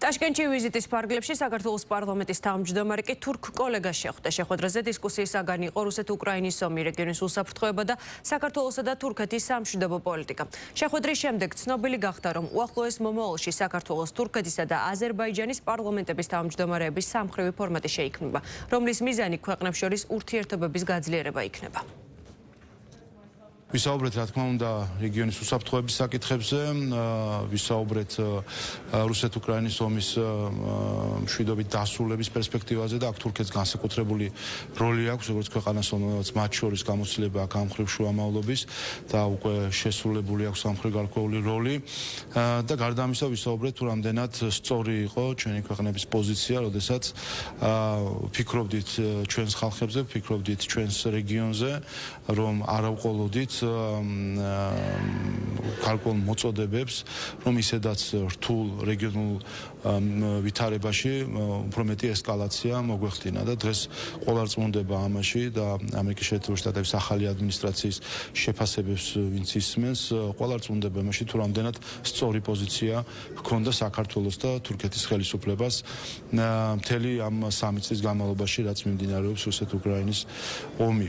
ტაშკენტში ვიზიტის ფარგლებში საქართველოს პარლამენტის თავმჯდომარე კი თურქ კოლეგას შეხვდა. შეხვედრაზე დისკუსიის საგანი იყო რუსეთ-უკრაინის ომი, რეგიონის უსაფრთხოება და საქართველოსა და თურქეთის სამშვიდობო პოლიტიკა. შეხვედრის შემდეგ ცნობილი გახდა, რომ უახლოეს მომავალში საქართველოს, თურქეთისა და აზერბაიჯანის პარლამენტების თავმჯდომარეების სამხრივი ფორმატი შეიქმნება, რომლის მიზანი ქვეყნებს შორის ურთიერთობების გაძლიერება იქნება. ვისაუბრეთ, რა თქმა უნდა, რეგიონის უსაფრთხოების საკითხებზე, ვისაუბრეთ რუსეთ-უკრაინის ომის მშვიდობით დასრულების პერსპექტივაზე და აქ თურქეთს განსაკუთრებული როლი აქვს, როგორც ქვეყანას, რომელსაც მათ შორის გამოცდილება აქვს ამ მხრივ შუამავლობის და უკვე შესრულებული აქვს ამ მხრივ გარკვეული როლი და გარდა ამისა ვისაუბრეთ, თუ რამდენად სწორი იყო ჩვენი ქვეყნების პოზიცია, როდესაც ფიქრობდით ჩვენს ხალხებზე, ფიქრობდით ჩვენს რეგიონზე, რომ არავყოლოდით გარკვეულ მოწოდებებს, რომ ისედაც რთულ რეგიონულ ვითარებაში უფრო მეტი ესკალაცია მოგვეხდინა და დღეს ყოველწმუნდება ამაში და ამერიკის შეერთებული შტატების ახალი ადმინისტრაციის შეფასებებს ვინც ისმენს, ყოველწმუნდება ამაში, თუ რამდენად სწორი პოზიცია ჰქონდა საქართველოს და თურქეთის ხელისუფლებას მთელი ამ 3 წლის განმავლობაში, რაც მიმდინარეობს რუსეთ-უკრაინის ომი.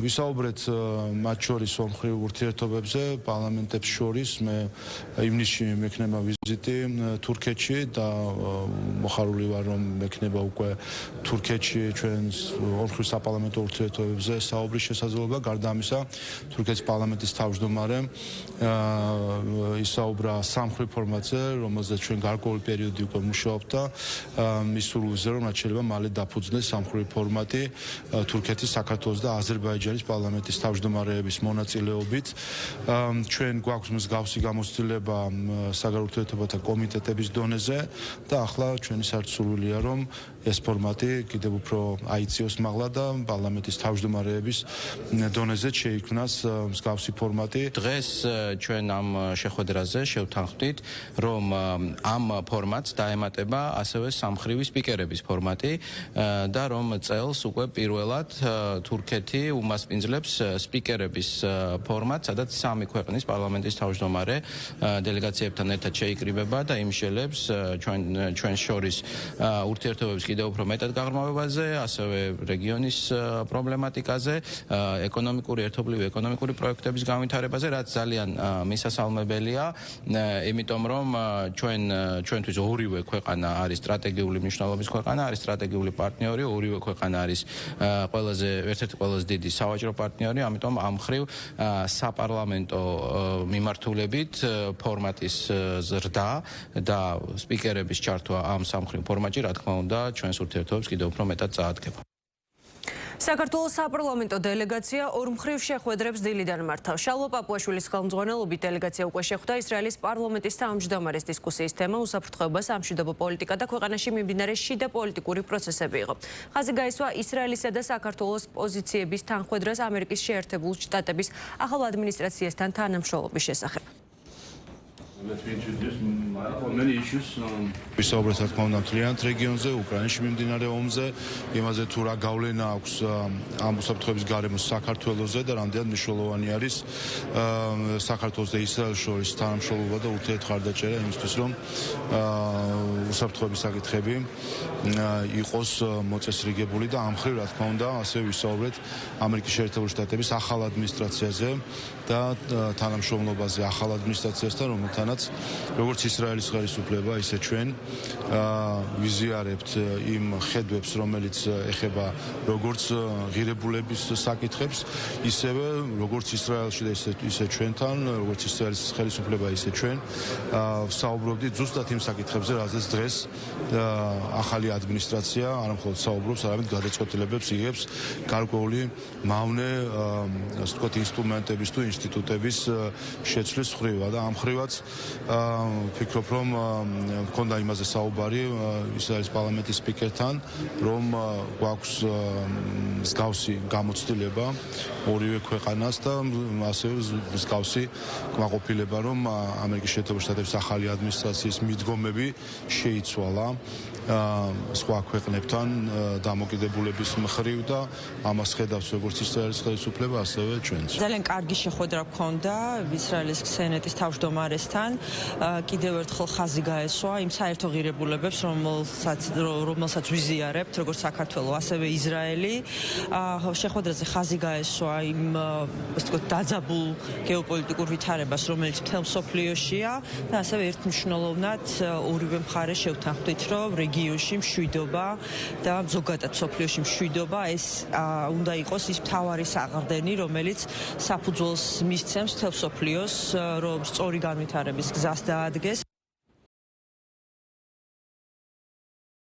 ვისაუბრეთ მათ შორის ომხრივ ურთიერთობებზე, პარლამენტებს შორის, მე ივნისში მექნება ვიზიტი თურქეთში და მოხარული ვარ, რომ მექნება უკვე თურქეთში ჩვენს ომხრივ საპარლამენტო ურთიერთობებზე საუბრის შესაძლებლობა. გარდა ამისა, თურქეთის პარლამენტის თავმჯდომარემ ისაუბრა სამხრივ ფორმატზე, რომელზეც ჩვენ გარკვეული პერიოდი უკვე მუშაობთ და მის სურვილზე, რომ რაც შეიძლება მალე დაფუძნდეს სამხრივი ფორმატი თურქეთის, საქართველოს და აზერბაიჯანის პარლამენტის თავმჯდომარეების მონაწილეობით. ჩვენ გვაქვს მსგავსი გამოცდილება საგარეო ურთიერთობათა კომიტეტების დონეზე და ახლა ჩვენი სურვილია, რომ ეს ფორმატი კიდევ უფრო აიწიოს მაღლა და პარლამენტის თავმჯდომარეების დონეზე შეიქმნას მსგავსი ფორმატი. დღეს ჩვენ ამ შეხვედრაზე შევთანხმდით, რომ ამ ფორმატს დაემატება ასევე სამხრივი სპიკერების ფორმატი და რომ წელს უკვე პირველად თურქეთი უმასპინძლებს სპიკერების ფორმატს, სადაც 3 ქვეყნის პარლამენტის თავმჯდომარე დელეგაციებთან ერთად შეიკრიბება და იმშელებს ჩვენ შორის ურთიერთობებს კიდევ უფრო მეტად გაღრმავებაზე, ასევე რეგიონის პრობლემატიკაზე, ეკონომიკური ერთობლივი ეკონომიკური პროექტების განვითარებაზე, რაც ძალიან მისასალმებელია, იმიტომ რომ ჩვენთვის ორივე ქვეყანა არის სტრატეგიული მნიშვნელობის ქვეყანა, არის სტრატეგიული პარტნიორი, ორივე ქვეყანა არის ერთ-ერთი ყველაზე დიდი სავაჭრო პარტნიორი, ამიტომ ამ მხრივ საპარლამენტო მიმართულებით ფორმატის ზრდა და სპიკერების ჩართვა ამ სამხრივ ფორმატში, რა თქმა უნდა, ჩვენს ურთიერთობებს კიდევ უფრო მეტად წაადგება. საქართველოს საპარლამენტო დელეგაცია ორმხრივ შეხვედრებს დილიდან მართავს. შალვა პაპუაშვილის ხელმძღვანელობით დელეგაცია უკვე შეხვდა ისრაელის პარლამენტის თავმჯდომარეს. დისკუსიის თემა უსაფრთხოება, სამშვიდობო პოლიტიკა და ქვეყანაში მიმდინარე შიდა პოლიტიკური პროცესები იყო. ხაზი გაისვა ისრაელისა და საქართველოს პოზიციების თანხვედრას ამერიკის შეერთებული შტატების ახალ ადმინისტრაციასთან თანამშრომლობის შესახებ. ვისაუბრეთ, რა თქმა უნდა, მთლიანად რეგიონზე, უკრაინაში მიმდინარე ომზე, იმაზე თუ რა გავლენა აქვს ამ უსაფრთხოების გარემოს საქართველოზე და რამდენად მნიშვნელოვანი არის საქართველოს და ისრაელის შორის თანამშრომლობა და ურთიერთხარდაჭერა იმისთვის, რომ უსაფრთხოების საკითხები იყოს მოწესრიგებული და ამ მხრივ, რა თქმა უნდა, ასევე ვისაუბრეთ ამერიკის შეერთებული შტატების ახალ ადმინისტრაციაზე და თანამშრომლობაზე ახალ ადმინისტრაციასთან, რომელთანაც როგორც ისრაელის ხელისუფლება, ისე ჩვენ ვიზიარებთ იმ ხედვებს, რომელიც ეხება როგორც ღირებულების საკითხებს, ისევე როგორც ისრაელში და ისე ჩვენთან, როგორც ისრაელის ხელისუფლება, ისე ჩვენ საუბრობდით ზუსტად იმ საკითხებზე, რაზეც დღეს ახალი ადმინისტრაცია არა მხოლოდ საუბრობს, არამედ გადაწყვეტილებებს იღებს გარკვეული მავნე, ასე ვთქვათ, ინსტრუმენტების თუ ინსტიტუტების შეცვლის მხრივ და ამ მხრივაც ვფიქრობ, რომ მქონდა იმაზე საუბარი ისრაელის პარლამენტის სპიკერთან, რომ გვაქვს მსგავსი გამოცდილება ორივე ქვეყანას და ასევე მსგავსი კმაყოფილება, რომ ამერიკის შეერთებული შტატების ახალი ადმინისტრაციის მიდგომები შეიცვალა სხვა ქვეყნებთან დამოკიდებულების მხრივ და ამას ხედავს როგორც ისრაელის ხელისუფლება, ასევე ჩვენც. ძალიან კარგი შეხვედრა ჰქონდა ისრაელის სენატის თავმჯდომარესთან. კიდევ ერთხელ ხაზი გაესვა იმ საერთო ღირებულებებს, რომელსაც ვიზიარებთ, როგორც საქართველო, ასევე ისრაელი. შეხვედრაზე ხაზი გაესვა იმ დაძაბულ გეოპოლიტიკურ ვითარებას, რომელიც მთელ მსოფლიოშია და ასევე ერთმნიშვნელოვნად ორივე მხარე შევთანხმდით, რომ რეგიონში მშვიდობა და ზოგადად მსოფლიოში მშვიდობა ეს უნდა იყოს ის მთავარი საყრდენი, რომელიც საფუძველს მისცემს მთელ მსოფლიოს, რომ სწორი განვითარების გზას დაადგეს.